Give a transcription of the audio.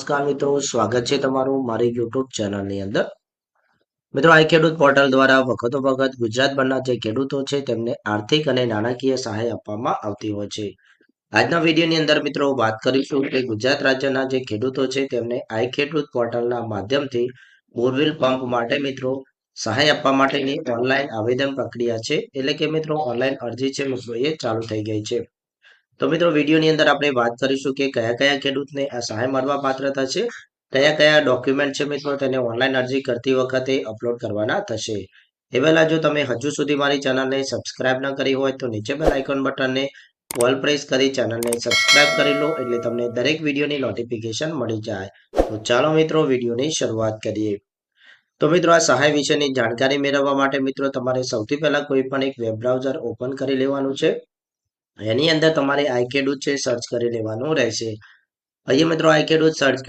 નમસ્કાર મિત્રો, સ્વાગત છે તમારું મારી યુટ્યુબ ચેનલની અંદર. મિત્રો, આ ખેડૂત પોર્ટલ દ્વારા વખતો વખત ગુજરાતભરના જે ખેડૂતો છે તેમને આર્થિક અને નાણાકીય સહાય આપવામાં આવતી હોય છે. આજના વિડીયોની અંદર મિત્રો વાત કરીશું કે ગુજરાત રાજ્યના જે ખેડૂતો છે તેમને આઈ ખેડૂત પોર્ટલના માધ્યમથી બોરવેલ પંપ માટે મિત્રો સહાય આપવા માટેની ઓનલાઈન આવેદન પ્રક્રિયા છે. એટલે કે મિત્રો ઓનલાઈન અરજી છે મિત્રો એ ચાલુ થઈ ગઈ છે. તો મિત્રો વિડીયોની અંદર આપણે વાત કરીશું કે કયા કયા ખેડૂતને આ સહાય મળવા પાત્ર થશે, કયા કયા ડોક્યુમેન્ટ છે મિત્રો તેને ઓનલાઈન અરજી કરતી વખતે અપલોડ કરવાના થશે. એ પહેલા જો તમે હજુ સુધી મારી ચેનલને સબસ્ક્રાઇબ ન કરી હોય તો નીચે બેલ આઇકોન બટનને ઓલ પ્રેસ કરી ચેનલને સબસ્ક્રાઇબ કરી લો એટલે તમને દરેક વિડીયોની નોટિફિકેશન મળી જાય. તો ચાલો મિત્રો વિડીયોની શરૂઆત કરીએ. તો મિત્રો આ સહાય વિશેની જાણકારી મેળવવા માટે મિત્રો તમારે સૌથી પહેલા કોઈ પણ એક વેબ બ્રાઉઝર ઓપન કરી લેવાનું છે. એની અંદર તમારે આઈ ખેડૂત છે સર્ચ કરી લેવાનું રહેશે. અહીંયા મિત્રો આઈ ખેડૂત સર્ચ